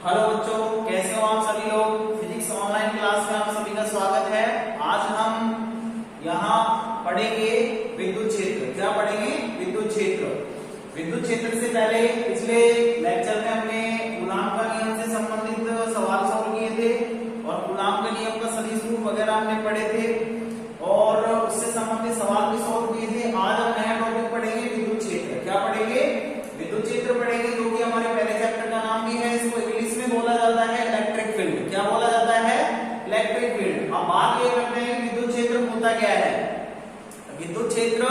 Hello बच्चों, कैसे हो आप सभी लोग। फिजिक्स ऑनलाइन क्लास में आप सभी का स्वागत है। आज हम यहाँ पढ़ेंगे विद्युत क्षेत्र। क्या पढ़ेंगे? विद्युत क्षेत्र। विद्युत क्षेत्र से पहले पिछले लेक्चर में हमने कूलाम का नियम से संबंधित सवाल सॉल्व किए थे और कूलाम के नियम का सदिश रूप वगैरह हमने पढ़े थे और उससे संबंधित सवाल भी सॉल्व किए थे। आज हम नया टॉपिक पढ़ेंगे विद्युत क्षेत्र। क्या पढ़ेंगे? विद्युत क्षेत्र पढ़ेंगे, जो कि हमारे पहले चैप्टर का नाम भी है। इसको इंग्लिश में बोला जाता है इलेक्ट्रिक फील्ड। क्या बोला जाता है? Electric field. अब बात ये करते हैं विद्युत क्षेत्र होता क्या है। विद्युत क्षेत्र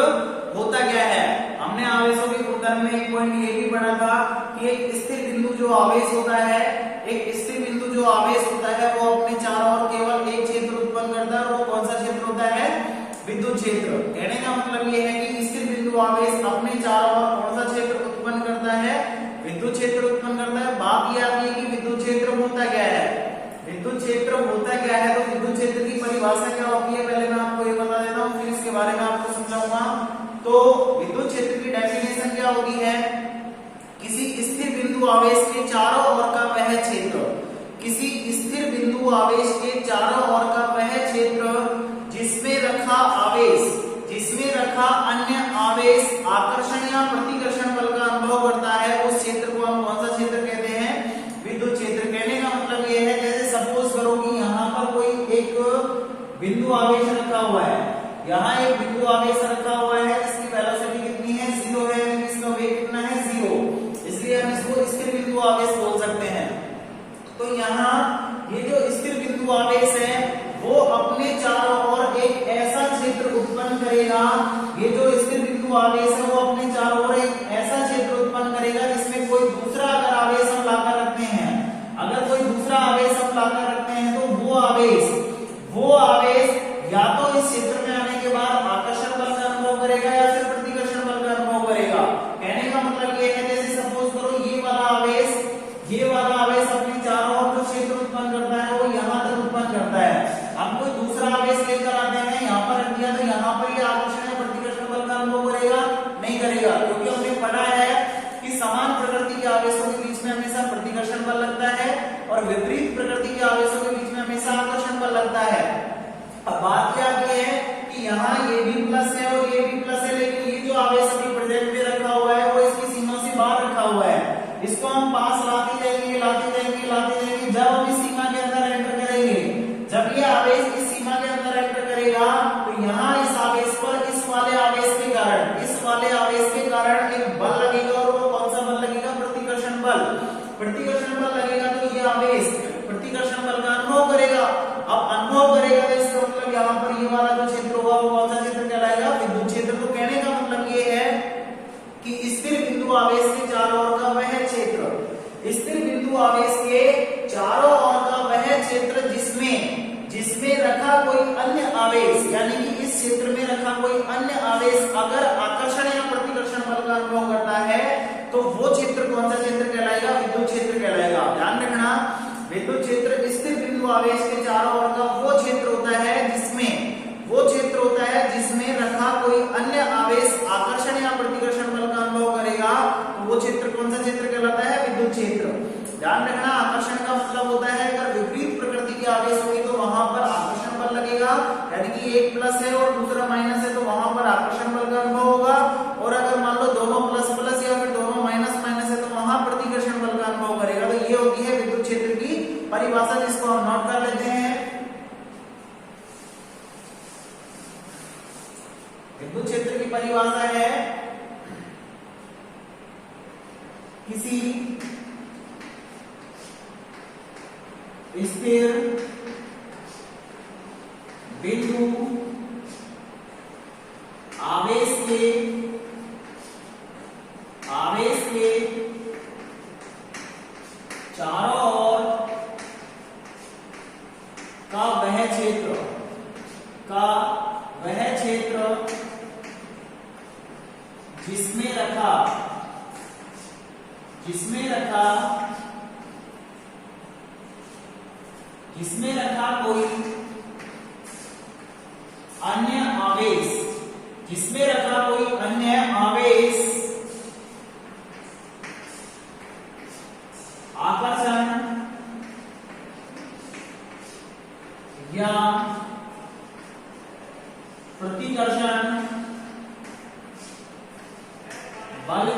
होता क्या है? हमने आवेशों के गुणधर्म में एक पॉइंट ये भी पढ़ा था कि एक स्थिर बिंदु जो आवेश होता है, एक स्थिर बिंदु जो आवेश होता है वो अपने चारों ओर केवल एक क्षेत्र उत्पन्न करता है। वो कौन सा क्षेत्र होता है? विद्युत क्षेत्र। कहने का मतलब ये है कि स्थिर बिंदु आवेश अपने चारों ओर कौन सा क्षेत्र उत्पन्न करता है? विद्युत क्षेत्र उत्पन्न करता है। बात यह आती है कि विद्युत क्षेत्र होता क्या है। विद्युत क्षेत्र होता क्या है, तो विद्युत क्षेत्र की परिभाषा क्या होती है पहले मैं आपको ये बता देता हूँ, फिर इसके बारे में आपको समझाऊंगा। तो विद्युत क्षेत्र की डेफिनेशन क्या होती है? किसी स्थिर बिंदु आवेश के चारों ओर का वह क्षेत्र, किसी स्थिर बिंदु आवेश के चारों ओर का वह क्षेत्र जिसमें रखा आवेश, जिसमें रखा अन्य आवेश आकर्षण या प्रतिकर्षण बल का अनुभव करता है, उस क्षेत्र को हम कौन सा क्षेत्र कहते हैं? विद्युत क्षेत्र। कहने का मतलब यह है, जैसे सपोज करो कि यहाँ पर कोई एक बिंदु आवेश रखा हुआ है, यहाँ एक बिंदु आवेश रखा हुआ है जिसकी वेलोसिटी कितनी है? 0 है। इसका वेग कितना है? 0। इसलिए हम इसको स्थिर बिंदु आवेश बोल सकते हैं। तो यहाँ ये जो स्थिर बिंदु आवेश है वो अपने चारों ओर एक ऐसा क्षेत्र उत्पन्न करेगा। ये जो स्थिर बिंदु आवेश है वो अपने चारों ओर एक ऐसा क्षेत्र उत्पन्न करेगा जिसमें कोई दूसरा अगर आवेश हम लाकर रखते हैं, अगर कोई दूसरा आवेश हम लाकर रखते हैं तो वो आवेश या तो इस क्षेत्र में आने के बाद आकर्षण बल का अनुभव करेगा या फिर प्रतिकर्षण बल का अनुभव करेगा। कहने का मतलब ये है, जैसे सपोज करो ये वाला आवेश अपने चारों ओर जो क्षेत्र उत्पन्न करता है वो यहाँ तक उत्पन्न करता है। हम कोई दूसरा आवेश लेकर आते हैं, यहाँ पर रख दिया, तो यहाँ पर ये आकर्षण या प्रतिकर्षण बल का अनुभव करेगा? नहीं करेगा, क्योंकि हमने पढ़ा है कि समान प्रकृति के आवेशों के बीच में हमेशा प्रतिकर्षण बल लगता है और विपरीत प्रकृति के आवेशों के बीच में हमेशा आकर्षण बल लगता है। अब बात क्या आती है कि यहाँ ये भी प्लस है और ये भी प्लस है, लेकिन ये जो आवेश अभी प्रेजेंट में रखा हुआ है वो इसकी सीमा से बाहर रखा हुआ है। इसको हम पास लाते जाएंगे। जब हम इस सीमा के अंदर एंटर करेंगे, जब ये आवेश इस सीमा के अंदर एंटर करेगा तो यहाँ इस आवेश पर इस वाले आवेश के कारण एक बल लगेगा और वो कौन सा बल लगेगा? प्रतिकर्षण बल। प्रतिकर्षण बल लगेगा तो ये आवेश प्रतिकर्षण बल का अनुभव करेगा। अब अनुभव करेगा तो इसका मतलब यहाँ पर ये वाला जो क्षेत्र होगा वो कौन सा क्षेत्र कहलाएगा? विद्युत क्षेत्र। तो कहने का मतलब ये है कि स्थिर बिंदु आवेश के चारों ओर का वह क्षेत्र, स्थिर बिंदु आवेश के चारों ओर का वह क्षेत्र जिसमें रखा कोई अन्य आवेश, यानी कि इस क्षेत्र में रखा कोई अन्य आवेश अगर आकर्षण या प्रतिकर्षण बल का अनुभव करता है तो वो क्षेत्र कौन सा क्षेत्र कहलाएगा? विद्युत क्षेत्र कहलाएगा। ध्यान रखना, विद्युत क्षेत्र स्थिर बिंदु आवेश के चारों ओर का वो क्षेत्र होता है जिसमें रखा कोई अन्य आवेश आकर्षण या प्रतिकर्षण बल का अनुभव करेगा। तो वो क्षेत्र कौन सा क्षेत्र कहलाता है? विद्युत क्षेत्र। ध्यान रखना, आकर्षण का मतलब होता है अगर विपरीत प्रकृति के आवेश होंगे तो वहां पर आकर्षण बल लगेगा, यानी कि एक प्लस है और दूसरा माइनस है तो वहां पर आकर्षण बल का अनुभव होगा। और अगर मान लो दोनों प्लस प्लस या फिर दोनों माइनस माइनस है तो वहां प्रतिकर्षण बल का अनुभव करेगा। तो ये होती है विद्युत क्षेत्र की परिभाषा, जिसको हम नोट कर लेते हैं। विद्युत क्षेत्र की परिभाषा है किसी स्थिर बिंदु आवेश के चारों ओर का वह क्षेत्र जिसमें रखा कोई अन्य आवेश आकर्षण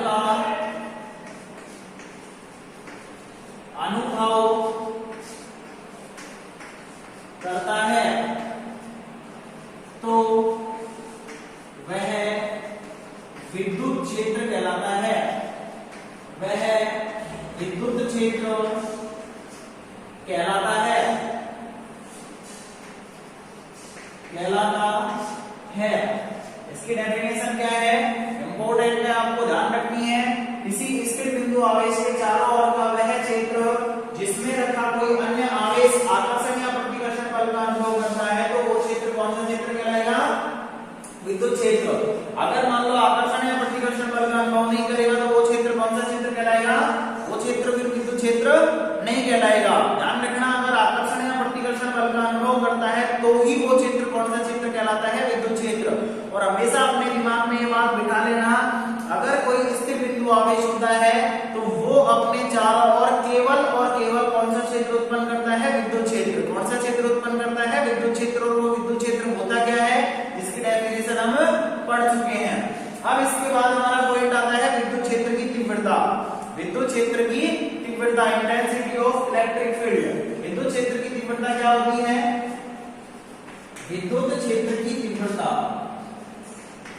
का अनुभव करता है तो वह विद्युत क्षेत्र कहलाता है। वह विद्युत क्षेत्र कहलाता है इसकी डेफिनेशन क्या है, इंपॉर्टेंट है, आपको ध्यान रखनी है। किसी स्थिर बिंदु आवेश के चारों ओर का वह क्षेत्र जिसमें रखा कोई अन्य आवेश आकर्षण या प्रतिकर्षण बल का अनुभव करता है तो वो क्षेत्र कौन सा क्षेत्र कहलाएगा, विद्युत क्षेत्र। अगर मान लो आकर्षण या प्रतिकर्षण बल का अनुभव नहीं करेगा तो वो क्षेत्र कौन सा क्षेत्र कहलाएगा, वो क्षेत्र फिर विद्युत क्षेत्र नहीं कहलाएगा। ध्यान रखना, अगर आकर्षण या प्रतिकर्षण बल का अनुभव करता है तो ही वो क्षेत्र कौन सा क्षेत्र कहलाता है, विद्युत क्षेत्र। और हमेशा अपने दिमाग में ये बात बिठा लेना, अगर कोई स्थिर बिंदु आवेश होता है तो वो अपने चारों ओर केवल और केवल कौन सा क्षेत्र उत्पन्न करता है, विद्युत क्षेत्र। कौन सा क्षेत्र उत्पन्न करता है, विद्युत क्षेत्र। और वो विद्युत क्षेत्र होता क्या है, इसकी डेफिनेशन हम पढ़ चुके हैं। अब इसके बाद हमारा पॉइंट आता है विद्युत क्षेत्र की तीव्रता। विद्युत क्षेत्र की तीव्रता, इंटेंसिटी ऑफ इलेक्ट्रिक फील्ड। विद्युत क्षेत्र की तीव्रता क्या होती है, विद्युत क्षेत्र की तीव्रता,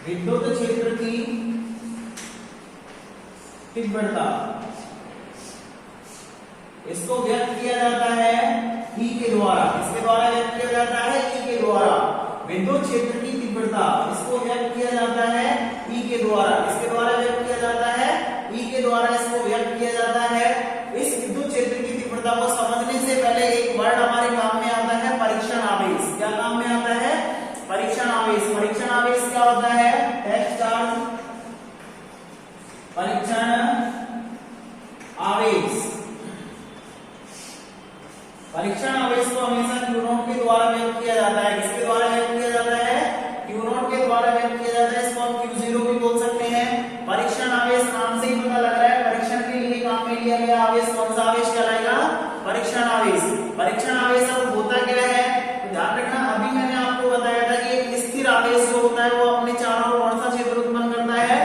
विद्युत क्षेत्र की तीव्रता, इसको व्यक्त किया जाता है E के द्वारा। इसके द्वारा व्यक्त किया जाता है E के द्वारा। विद्युत क्षेत्र की तीव्रता इसको व्यक्त किया जाता है E के द्वारा। इसके द्वारा व्यक्त किया जाता है E के द्वारा, इसको व्यक्त किया जाता है। इस विद्युत क्षेत्र की तीव्रता को समझने से पहले एक वर्ड हमारे काम में आता है, परीक्षण आवेश। क्या काम में आता है, परीक्षण आवेश। परीक्षण आवेश क्या होता है, टेस्ट चार्ज, परीक्षण आवेश। परीक्षण आवेश को हमेशा Q0 के द्वारा व्यक्त किया जाता है। किसके द्वारा व्यक्त किया जाता है, Q0 के द्वारा व्यक्त किया जाता है। इसको हम Q0 भी बोल सकते हैं। परीक्षण आवेश नाम से ही पता लग रहा है, परीक्षण के लिए काम में लिया गया आवेश कौन सा आवेश कहलाएगा, परीक्षण आवेश। परीक्षण आवेश अब होता क्या है, तो ध्यान रखना, अभी मैंने आपको बताया था कि एक स्थिर आवेश जो होता है वो अपने चारों ओर कौन सा क्षेत्र उत्पन्न करता है,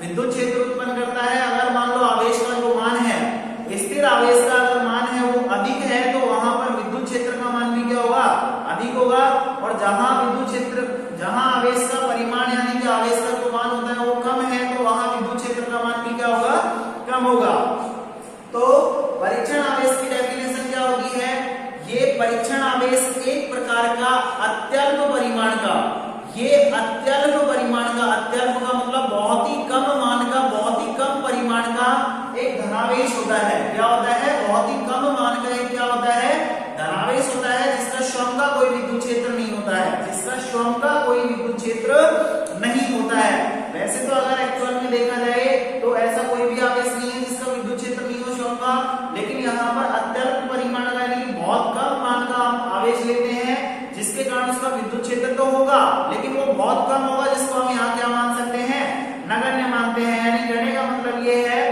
विद्युत क्षेत्र उत्पन्न करता है। अगर मान लो आवेश का जो मान है, स्थिर आवेश का अगर मान है वो अधिक है तो वहां पर विद्युत क्षेत्र का मान भी क्या होगा, अधिक होगा। और जहां विद्युत क्षेत्र, जहां आवेश का परिमाण यानी कि आवेश का जो मान होता है वो कम है तो वहां विद्युत क्षेत्र का मान भी क्या होगा, कम होगा। तो परीक्षण आवेश की डेफिनेशन क्या होती है, ये परीक्षण आवेश एक प्रकार का अत्यल्प परिमाण का, ये अत्यल्प परिमाण का, अत्यल्प का मतलब बहुत ही कम मान का, बहुत ही कम परिमाण का एक धनावेश होता है। क्या होता है, बहुत ही कम मान का एक क्या होता है, धनावेश होता है, जिसका स्वयं का कोई विद्युत क्षेत्र नहीं होता है, जिसका स्वयं का कोई विद्युत क्षेत्र नहीं होता है। वैसे तो अगर एक्चुअल में देखा जाए तो ऐसा कोई भी आवेश नहीं है जिसका विद्युत क्षेत्र नहीं हो स्वयं का, लेकिन यहाँ पर अत्यल्प परिमाण का यानी बहुत कम मान का हम आवेश लेते हैं, जिसके कारण उसका विद्युत क्षेत्र तो होगा लेकिन वो बहुत कम होगा, जिसको हम यहाँ क्या मान सकते हैं, नगण्य मानते हैं। यानी कहने का मतलब ये है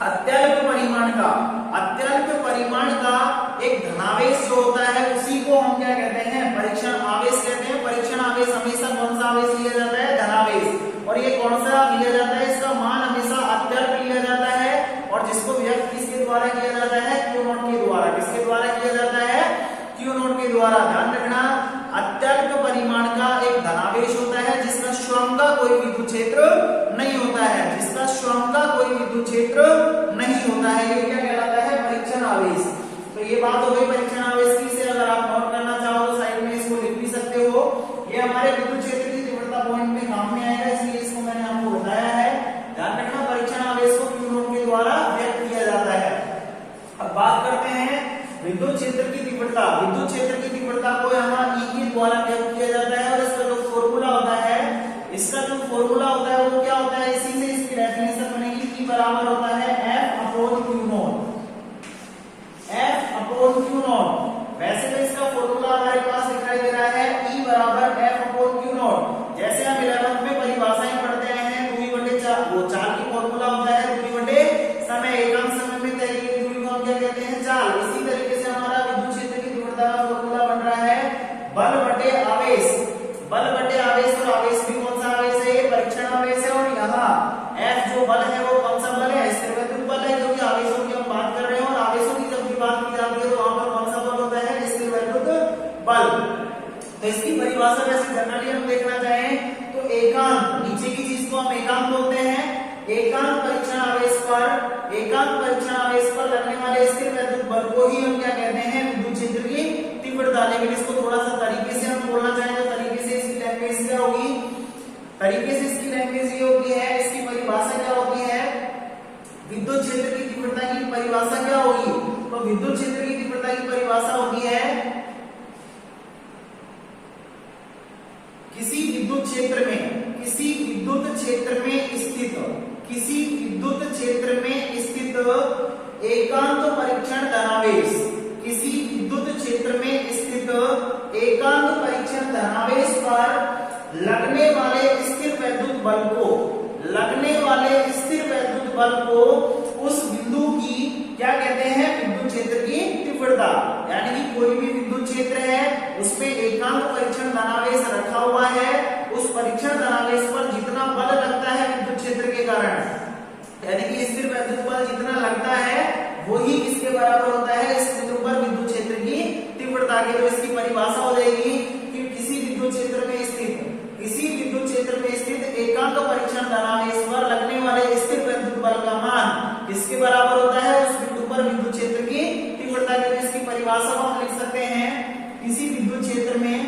अत्यल्प परिमाण का, अत्यल्प परिमाण का एक धनावेश जो होता है उसी को हम क्या कहते हैं, परीक्षण आवेश कहते हैं। परीक्षण आवेश हमेशा कौन सा आवेश लिया जाता है, धनावेश। और ये कौन सा लिया जाता है, इसका मान हमेशा अत्यल्प लिया जाता है और जिसको व्यक्त किसके द्वारा किया जाता है, Q0 के द्वारा। किसके द्वारा किया जाता है, Q0 के द्वारा। ध्यान रखना, अत्यल्प परिमाण का एक धनावेश होता है जिसका स्वयं का कोई विद्युत क्षेत्र नहीं होता है, जिसका स्वयं का कोई विद्युत क्षेत्र नहीं होता है, ये क्या कहलाता है, परीक्षण आवेश। तो ये बात हो गई परीक्षण आवेश की। से अगर आप नोट करना चाहो तो साइड में इसको लिख भी सकते हो। ये हमारे विद्युत क्षेत्र की तीव्रता पॉइंट में काम में आएगा, इसलिए इसको मैंने आपको बताया है। ध्यान रखना, परीक्षण आवेश को Q0 के द्वारा व्यक्त किया जाता है। अब बात करते हैं विद्युत क्षेत्र की तीव्रता। विद्युत क्षेत्र की तीव्रता को यहाँ E के द्वारा व्यक्त किया जाता है और इसका जो फॉर्मूला होता है, इसका जो फॉर्मूला होता है वो क्या होता है, इसी से इसकी डेफिनेशन बनेगी। E बराबर होता है F/Q0, F/Q0। वैसे तो इसका फॉर्मूला हमारे पास दिखाई दे रहा है E बराबर F/Q0। जैसे हम 11th में परिभाषाएं पढ़ते आए हैं, दूरी बटे चाल, वो चाल की फॉर्मूला होता है दूरी बटे समय, एकांक समय में तय की दूरी को हम क्या कहते हैं, चाल। इसी तरीके से हमारा विद्युत क्षेत्र की तीव्रता का फॉर्मूला बन रहा है बल बटे आवेश। बल बटे आवेश, और आवेश भी कौन सा आवेश है, परीक्षण आवेश है। और यहाँ F जो बल है परिभाषा वैसे जनरली हम देखना चाहें तो एकांक, नीचे की चीज को हम एकांक बोलते हैं। एकांक परीक्षण आवेश पर लगने वाले स्थिर वैद्युत बल को ही हम क्या कहते हैं, विद्युत क्षेत्र की तीव्रता। लेकिन इसको थोड़ा सा तरीके से हम बोलना चाहें तो तरीके से इसकी लैंग्वेज क्या होगी, इसकी परिभाषा क्या होती है, विद्युत क्षेत्र की तीव्रता की परिभाषा क्या होगी, तो विद्युत क्षेत्र की तीव्रता की परिभाषा होती है किसी विद्युत क्षेत्र में स्थित एकांक परीक्षण धनावेश, किसी विद्युत क्षेत्र में स्थित एकांक परीक्षण धनावेश पर लगने वाले स्थिर वैद्युत बल को उस बिंदु की क्या कहते हैं, विद्युत क्षेत्र की तीव्रता। यानी कि कोई भी विद्युत क्षेत्र है उसमें एकांक परीक्षण धनावेश रखा हुआ है, उस परीक्षण धनावेश पर जितना बल लगता है विद्युत क्षेत्र के कारण, यानी कि स्थिर वैद्युत बल जितना लगता है वही किसके बराबर होता है, इस बिंदु पर विद्युत क्षेत्र की तीव्रता के। तो इसकी परिभाषा हो जाएगी कि किसी विद्युत क्षेत्र में स्थित एकांक परीक्षण धनावेश पर लगने वाले स्थिर वैद्युत बल का मान किसके बराबर होता है, उस बिंदु पर विद्युत क्षेत्र की तीव्रता के। इसकी परिभाषा को हम लिख सकते हैं, किसी विद्युत क्षेत्र में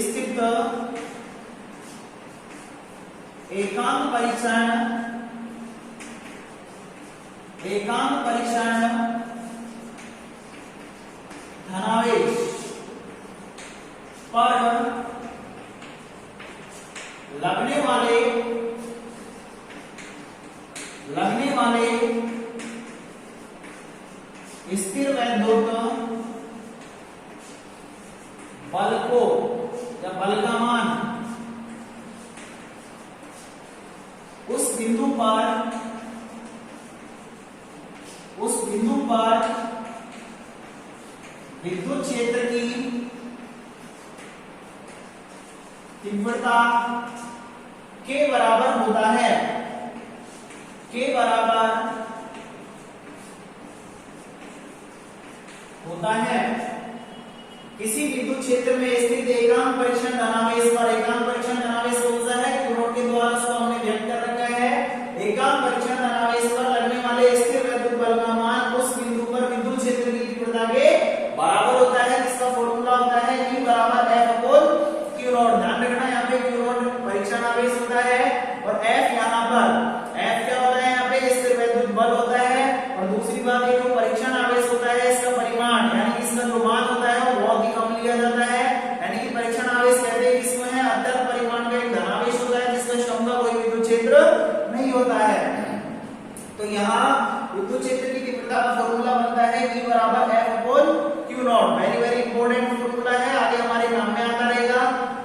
स्थित एकांक परीक्षण धनावेश पर लगने वाले स्थिर वैद्युत बल को या बल का मान उस बिंदु पर विद्युत क्षेत्र की तीव्रता के बराबर होता है, किसी विद्युत क्षेत्र में स्थित एकांक परीक्षण धनावेश पर, एकांक परीक्षण धनावेश कौन सा है, q नॉट के द्वारा उसको हमने व्यक्त कर रखा है। एकांक परीक्षण धनावेश पर लगने वाले स्थिर वैद्युत बल का मान उस बिंदु पर विद्युत क्षेत्र की तीव्रता के बराबर होता है, जिसका फॉर्मूला होता है E बराबर F अपॉन q नॉट। ध्यान रखना यहाँ पे q नॉट परीक्षण आवेश होता है और F यहाँ पर, F क्या होता है यहाँ पे, स्थिर वैद्युत बल होता है। और दूसरी बात ये जो परीक्षण आवेश होता है इसका परिमाण यानी कि इसका जो मान होता है वो बहुत ही कम लिया जाता है। यानी कि परीक्षण आवेश कहते हैं इसमें है अत्यल्प परिमाण का एक धनावेश होता है जिसमें स्वयं का कोई विद्युत क्षेत्र नहीं होता है। तो यहाँ विद्युत क्षेत्र की तीव्रता का फॉर्मूला बनता है E बराबर F upon q not. Very important formula है, आगे हमारे काम में आता रहेगा।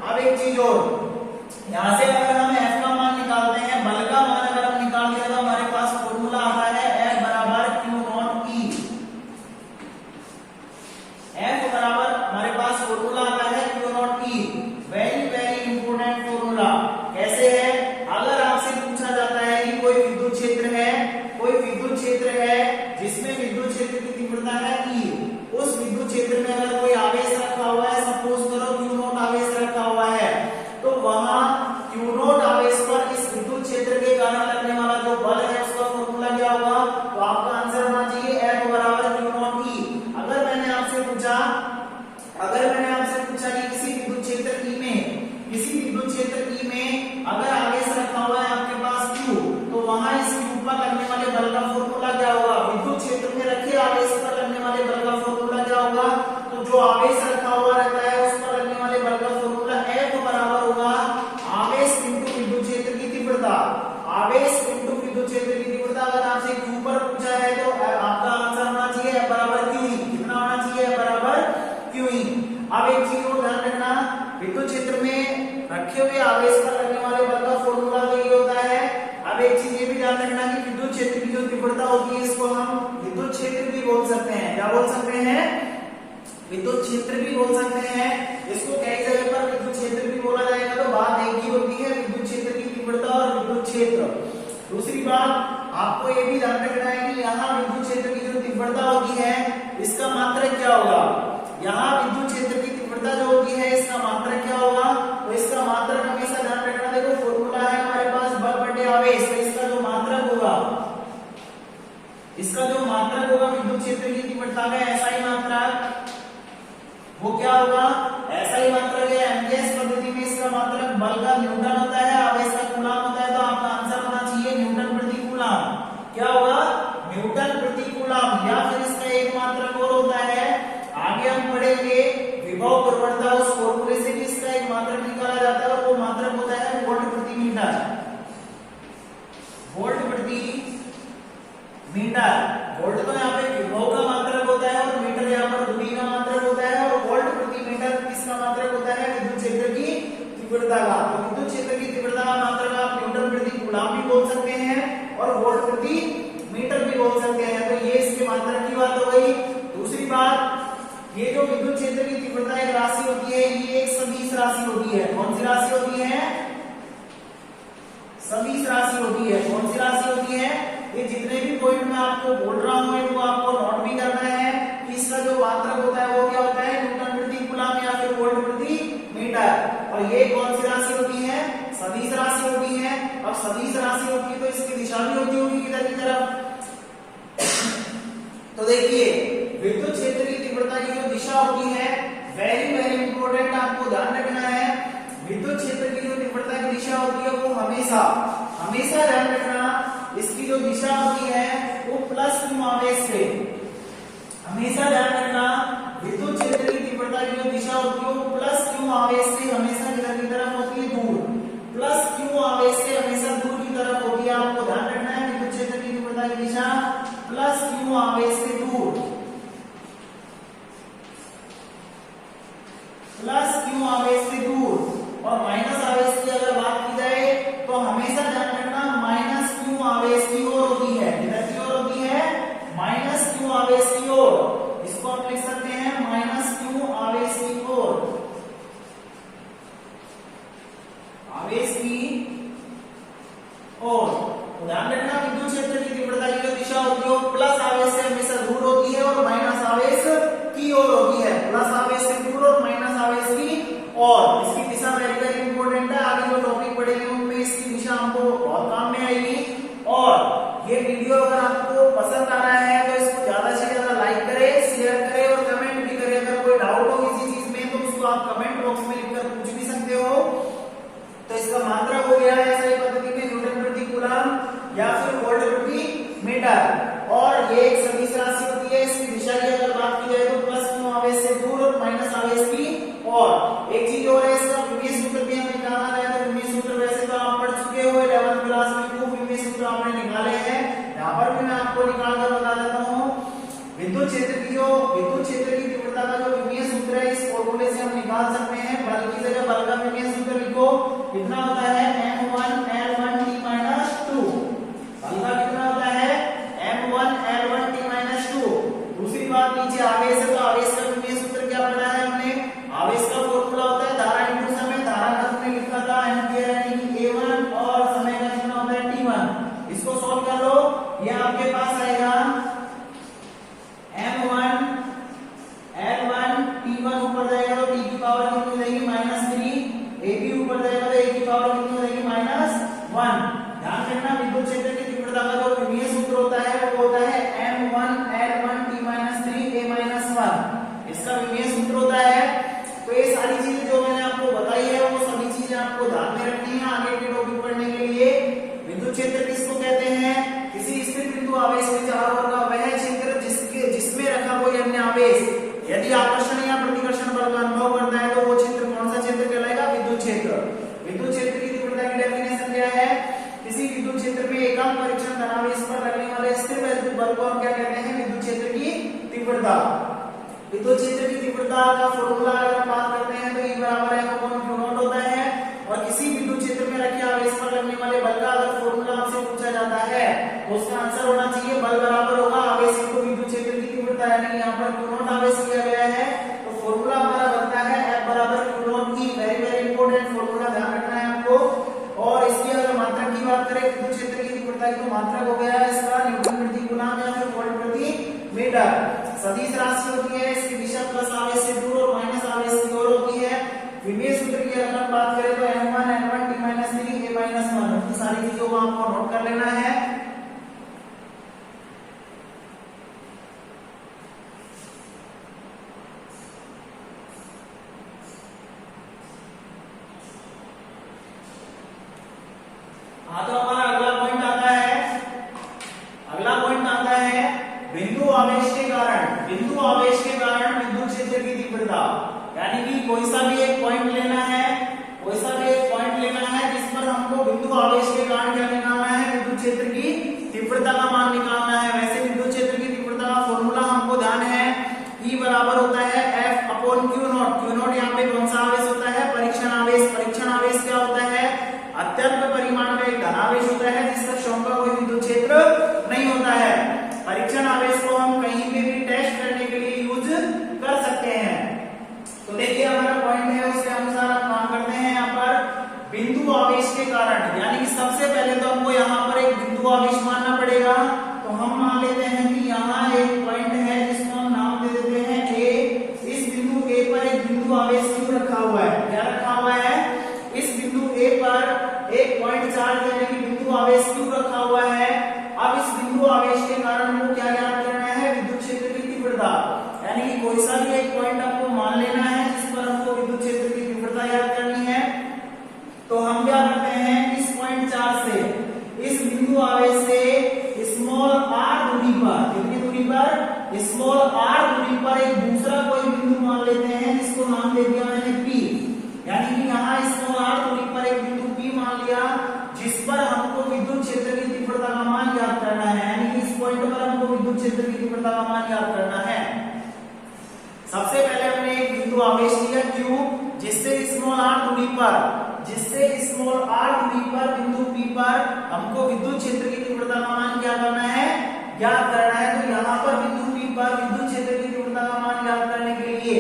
अब एक चीज और, यहाँ से अगर हम F का मान निकालते हैं, बल का मान अगर हम निकाल दिया तो हमारे पास फॉर्मूला आता है F बराबर q नॉट E। F बराबर हमारे पास फॉर्मूला आता है q not E। Very important formula. कैसे है, अगर आपसे पूछा जाता है कि कोई विद्युत क्षेत्र है जिसमें विद्युत क्षेत्र की तीव्रता है E, उस विद्युत क्षेत्र में अगर कोई आवेश रखा हुआ है, सपोज करो q नॉट आवेश रखा हुआ है, तो वहां q नॉट आवेश पर इस विद्युत क्षेत्र के कारण लगने वाला जो बल है उसका फॉर्मूला क्या होगा, तो आपका आंसर होना चाहिए F बराबर q नॉट E। अगर मैंने आपसे पूछा कि किसी विद्युत क्षेत्र E में अगर आवेश रखा हुआ है आपके पास q, तो वहां इस q पर लगने वाले बल का फॉर्मूला क्या होगा, विद्युत क्षेत्र में रखे आवेश पर लगने वाले बल का फॉर्मूला क्या होगा, तो जो आवेश रखा हुआ रहता है उस पर लगने वाले बल का फॉर्मूला F बराबर होगा आवेश इंटू विद्युत क्षेत्र की तीव्रता। आवेश इंटू विद्युत क्षेत्र की तीव्रता अगर आपसे q पर पूछा है तो आपका आंसर होना चाहिए F बराबर QE। कितना होना चाहिए, F बराबर QE। अब एक चीज और ध्यान रखना, विद्युत क्षेत्र में रखे हुए आवेश पर लगने वाले बल का फॉर्मूला तो ये होता है। अब एक चीज ये भी ध्यान रखना कि विद्युत क्षेत्र की जो तीव्रता होती है इसको हम विद्युत क्षेत्र भी बोल सकते हैं। क्या बोल सकते हैं, विद्युत क्षेत्र भी बोल सकते हैं। इसको कई जगह पर विद्युत क्षेत्र भी बोला जाएगा, तो बात एक ही होती है, विद्युत क्षेत्र की तीव्रता और विद्युत क्षेत्र। दूसरी बात आपको ये भी ध्यान रखना है कि यहाँ विद्युत क्षेत्र तीव्रता होती है, इसका मात्रक क्या होगा? यहाँ विद्युत क्षेत्र की तीव्रता जो होती है इसका मात्रक क्या होगा? तो इसका मात्रक हमेशा ध्यान रखना, देखो फॉर्मूला है हमारे पास बल बटे आवेश, तो इसका जो मात्रक होगा, इसका जो मात्रक होगा विद्युत क्षेत्र की तीव्रता का ऐसा ही मात्रक, वो क्या होगा? ऐसा ही मात्रक है। एमजीएस पद्धति में इसका मात्रक बल का न्यूटन होता है, आवेश का कूलम होता है, तो आपका आंसर होना चाहिए न्यूटन प्रति कूलम। क्या होगा? न्यूटन प्रति कूलम। या फिर इसका एक मात्रक और होता है, आगे हम पढ़ेंगे विभव प्रवणता, उस फॉर्मूले से भी इसका एक मात्रक निकाला जाता है और वो मात्रक होता है वोल्ट प्रति मीटर। वोल्ट प्रति मीटर, वोल्ट तो यहाँ पे विभव का मात्रक होता है और मीटर यहाँ पर दूरी का मात्रक होता है, और वोल्ट प्रति मीटर किसका मात्रक होता है? विद्युत क्षेत्र की तीव्रता का। तो विद्युत क्षेत्र की तीव्रता का मात्रक आप न्यूटन प्रति कूलम भी बोल सकते हैं और वोल्ट प्रति मीटर भी बोल सकते हैं। तो ये इसके मात्रक की बात हो गई। दूसरी बात, ये जो विद्युत क्षेत्र की तीव्रता एक राशि होती है, ये एक सदिश राशि होती है। कौन सी राशि होती है? सदिश राशि होती है। कौन सी राशि होती है? ये जितने भी पॉइंट मैं आपको बोल रहा हूं इनको आपको नोट भी करना है कि इसका जो मात्रक होता है वो क्या होता है? न्यूटन प्रति कूलम या फिर वोल्ट प्रति मीटर। और ये कौन सी राशि होती है? सदिश राशि होती है। अब सदिश राशि होती है तो इसकी दिशा भी होती होगी किधर की तरफ? तो देखिए विद्युत क्षेत्र की तीव्रता की जो दिशा होती है, वेरी वेरी इंपॉर्टेंट, आपको ध्यान रखना है। विद्युत क्षेत्र की जो तीव्रता की दिशा होती है वो हमेशा हमेशा ध्यान रखना, इसकी जो दिशा होती है वो प्लस क्यू आवेश से, हमेशा ध्यान रखना विद्युत क्षेत्र की तीव्रता की जो दिशा होती है वो प्लस क्यू आवेश से हमेशा किधर की तरफ होती है? दूर। प्लस क्यू आवेश से हमेशा दूर की तरफ होती है। आपको ध्यान रखना है विद्युत क्षेत्र की तीव्रता की दिशा प्लस क्यू आवेश से दूर, प्लस क्यू आवेश से दूर। और माइनस आवेश की अगर बात की जाए तो हमेशा ध्यान रखना माइनस क्यू आवेश की ओर होती है। किधर की ओर होती है? माइनस क्यू आवेश की ओर। इसको आप लिख सकते हैं माइनस क्यू आवेश की ओर, आवेश की ओर। ध्यान रखना विद्युत क्षेत्र की तीव्रता की जो दिशा होती है वो प्लस आवेश से हमेशा दूर होती है और माइनस आवेश की ओर होती है। प्लस आवेश से दूर और माइनस आवेश की ओर। इसकी दिशा वेरी वेरी इंपॉर्टेंट है। आगे जो टॉपिक पढ़ेंगे उनमें इसकी दिशा हमको बहुत काम में आएगी। और ये वीडियो अगर आपको पसंद आ रहा है तो इसको ज्यादा से ज्यादा लाइक करें, शेयर करें और कमेंट भी करें। अगर कोई डाउट हो किसी चीज में तो उसको आप कमेंट बॉक्स में लिखकर पूछ भी सकते हो। तो इसका मात्रक हो गया है सही पद्धति में न्यूटन प्रति कूलम या फिर वोल्ट प्रति मीटर। और ये एक सदिश राशि होती है। इसकी दिशा की अगर बात की जाए तो प्लस क्यू आवेश से दूर और माइनस आवेश की और। एक चीज और है, इसका विमीय सूत्र भी हमें निकालना है। तो विमीय सूत्र वैसे तो आप पढ़ चुके हो 11th क्लास में, खूब विमीय सूत्र आपने निकाले हैं। यहाँ पर भी मैं आपको निकाल कर बता देता हूँ। विद्युत क्षेत्र की तीव्रता का जो विमीय सूत्र है इस फॉर्मूले से हम निकाल सकते हैं। बल की जगह बल का विमीय सूत्र लिखो, कितना होता है? m1 l1 t-2। बल का कितना होता है? m1 l1 t-2। दूसरी बात, नीचे आवेश है तो आवेश का विमीय सूत्र क्या पढ़ा है हमने? आवेश का फॉर्मूला होता है धारा इंटू समय। धारा का तुमने लिखा था एम्पियर यानी कि A1 और समय का कितना होता है? t1। इसको सॉल्व कर लो, ये आपके पास आएगा m1 l1 t1 ऊपर जाएगा तो t की पावर कितनी हो जाएगी? -3। ab ऊपर जाएगा तो a की पावर कितनी हो जाएगी? -1। ध्यान रखना विद्युत क्षेत्र की तीव्रता का जो विमीय सूत्र होता है वो होता है m1 l1 t-3 a-1। इसका विमीय सूत्र होता है। तो ये सारी चीजें जो मैंने आपको बताई है वो सभी चीजें आपको ध्यान में रखनी है आगे के टॉपिक पढ़ने के लिए। विद्युत क्षेत्र किसको कहते हैं? किसी स्थिर बिंदु आवेश के चारों ओर का वह क्षेत्र जिसमें रखा कोई अन्य आवेश यदि आकर्षण या प्रतिकर्षण बल का अनुभव करता है तो वो क्षेत्र कौन सा क्षेत्र कहलाएगा? विद्युत क्षेत्र। विद्युत क्षेत्र की तीव्रता की डेफिनेशन क्या है? किसी विद्युत क्षेत्र में एकांक परीक्षण धनावेश पर लगने वाले स्थिर वैद्युत बल को हम क्या कहते हैं? विद्युत क्षेत्र की तीव्रता। विद्युत क्षेत्र की तीव्रता का फॉर्मूला अगर हम बात करते हैं तो E बराबर है q नॉट होता है। और किसी विद्युत क्षेत्र में रखे आवेश पर लगने वाले बल का अगर फॉर्मूला आपसे पूछा जाता है तो उसका आंसर होना चाहिए बल बराबर होगा आवेश इंटू विद्युत क्षेत्र की तीव्रता। यानी यहाँ पर q नॉट आवेश लिया गया है तो फॉर्मूला हमारा बनता है F बराबर q नॉट की। वेरी वेरी इंपॉर्टेंट फॉर्मूला, ध्यान रखना है आपको। और इसकी अगर मात्रक बात करें विद्युत क्षेत्र की तीव्रता की तो मात्रक हो गया इसका न्यूटन प्रति कूलम या फिर वोल्ट प्रति मीटर। मीटर। सदिश राशि होती है, इसकी दिशा प्लस आवेश से दूर और माइनस आवेश की ओर होती है। विमीय सूत्र की अगर हम बात करें तो m1 n1 t-3 a-1, तो सारी चीजों को आपको नोट कर लेना है। हाँ, तो हमारा अगला पॉइंट आता है, बिंदु आवेश के कारण विद्युत क्षेत्र की तीव्रता। यानी कि कोई सा भी एक पॉइंट लेना है, जिस पर हमको बिंदु आवेश के कारण क्या निकालना है, विद्युत क्षेत्र की तीव्रता का मान निकालना है। वैसे विद्युत क्षेत्र की तीव्रता का फॉर्मूला हमको ध्यान है, E बराबर होता है F/Q0। Q0 यहाँ पे कौन सा आवेश होता है, परीक्षण आवेश क्या होता है, अत्यल्प परिमाण में एक धनावेश होता है जिसका क्षोभ का कोई विद्युत क्षेत्र नहीं होता है। परीक्षण आवेश को हम कहीं पे भी टेस्ट करने के लिए यूज कर सकते हैं। तो देखिए हमारा पॉइंट है, उसके अनुसार हम काम करते हैं। यहाँ पर बिंदु आवेश के कारण, यानी कि सबसे पहले तो हमको यहाँ पर एक बिंदु आवेश मानना पड़ेगा। तो हम मान लेते हैं कि यहाँ एक पॉइंट है जिसको हम नाम दे देते हैं A। इस बिंदु A पर एक बिंदु आवेश Q रखा हुआ है। क्या रखा हुआ है, इस बिंदु A पर एक पॉइंट चार्ज यानी कि बिंदु आवेश Q रखा हुआ है। अब इस बिंदु आवेश के कारण हमको क्या ज्ञात करना है, विद्युत क्षेत्र की तीव्रता। यानी कि कोई सा भी एक पॉइंट आपको मान लेना है जिस पर हमको विद्युत क्षेत्र की तीव्रता ज्ञात करनी है। तो हम क्या करते हैं, इस पॉइंट चार्ज से, इस बिंदु आवेश से स्मॉल r दूरी पर, कितनी दूरी पर, स्मॉल r दूरी पर एक दूसरा कोई बिंदु मान लेते हैं जिसको नाम दे दिया मैंने P। यानी कि यहाँ स्मॉल r दूरी पर एक बिंदु P मान लिया जिस पर हमको विद्युत क्षेत्र की तीव्रता का मान ज्ञात करना है। यानी कि इस पॉइंट पर हमको विद्युत क्षेत्र की तीव्रता का मान ज्ञात करना है। सबसे पहले हमने एक बिंदु आवेश लिया Q, जिससे स्मॉल r दूरी पर बिंदु P पर हमको विद्युत क्षेत्र की तीव्रता का मान क्या करना है, ज्ञात करना है। तो यहाँ पर बिंदु P पर विद्युत क्षेत्र की तीव्रता का मान ज्ञात करने के लिए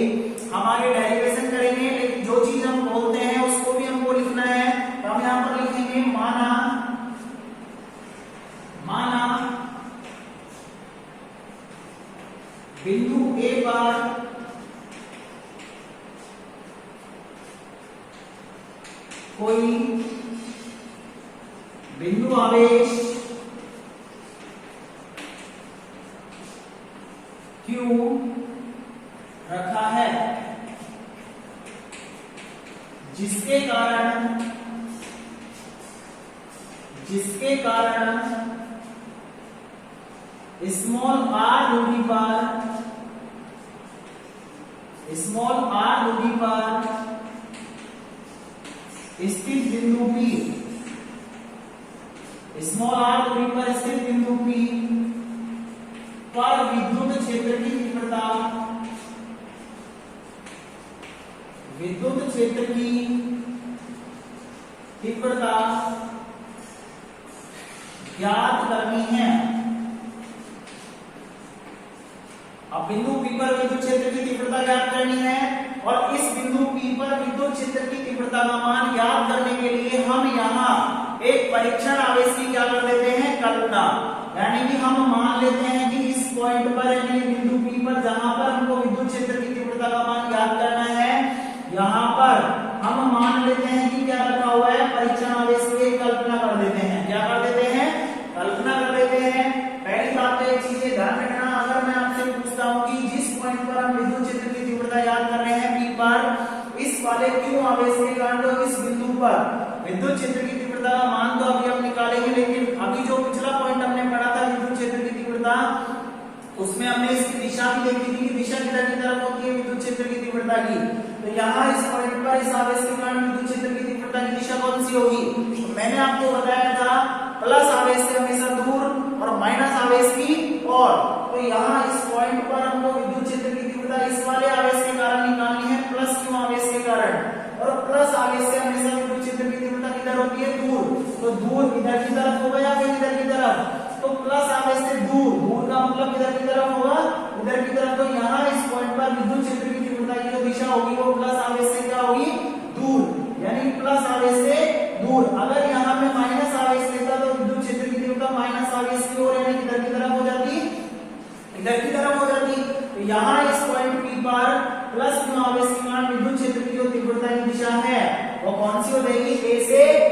हम आगे डेरिवेशन करेंगे, लेकिन जो चीज हम बोलते हैं उसको भी हमको लिखना है। तो हम यहाँ पर लिखेंगे माना बिंदु A पर कोई बिंदु आवेश Q रखा है, जिसके कारण स्मॉल r दूरी पर स्थित बिंदु P, स्मॉल r दूरी पर स्थित बिंदु P पर विद्युत क्षेत्र की तीव्रता ज्ञात करनी है। अब बिंदु P पर विद्युत क्षेत्र की तीव्रता ज्ञात करनी है और इस बिंदु P पर विद्युत क्षेत्र की तीव्रता का मान ज्ञात करने के लिए हम यहाँ एक परीक्षण आवेश की क्या कर देते हैं, कल्पना। यानी कि हम मान लेते हैं कि इस पॉइंट पर यानी बिंदु P पर जहां पर हमको विद्युत क्षेत्र की तीव्रता का मान ज्ञात करना है, यहाँ पर हम मान लेते हैं कि क्या रखा हुआ है, परीक्षण आवेश की कल्पना कर देते हैं। क्या कर देते हैं, कल्पना कर देते हैं। पहली बात तो एक चीज ध्यान रखना, अगर मैं आपसे पूछता हूँ कि जिस पॉइंट पर हम विद्युत क्षेत्र की तीव्रता याद कर रहे हैं P पर, इस वाले Q आवेश के कारण तो इस बिंदु पर विद्युत क्षेत्र की तीव्रता का मान तो अभी हम निकालेंगे, लेकिन अभी जो पिछला पॉइंट हमने पढ़ा था विद्युत क्षेत्र की तीव्रता, उसमें हमने इसकी दिशा भी देखी थी कि दिशा किधर की तरफ होती है विद्युत क्षेत्र की तीव्रता की। तो यहाँ इस पॉइंट पर इस आवेश के कारण विद्युत क्षेत्र की तीव्रता की दिशा कौन सी होगी, तो मैंने आपको बताया था प्लस आवेश से हमेशा दूर और माइनस आवेश की ओर। तो यहाँ इस पॉइंट पर हमको विद्युत क्षेत्र की तीव्रता इस वाले आवेश के कारण निकालनी है, प्लस Q आवेश के कारण, और प्लस आवेश से हमेशा विद्युत क्षेत्र की तीव्रता किधर होती है, दूर। तो दूर इधर की तरफ होगा या फिर इधर की तरफ, तो प्लस आवेश से दूर, दूर का मतलब इधर की तरफ होगा, इधर की तरफ। तो यहाँ इस पॉइंट पर विद्युत क्षेत्र की तीव्रता की जो दिशा होगी वो प्लस आवेश से क्या होगी, दूर, यानी प्लस आवेश से दूर। अगर यहाँ में माइनस आवेश लेता तो विद्युत क्षेत्र की तीव्रता माइनस आवेश की ओर यानी इधर की तरफ हो जाती, इधर की तरफ हो तो यहाँ इस पॉइंट P पर प्लस गुना होगा इसके कारण विद्युत क्षेत्र की जो तीव्रता की दिशा है वो कौन सी हो जाएगी, ए से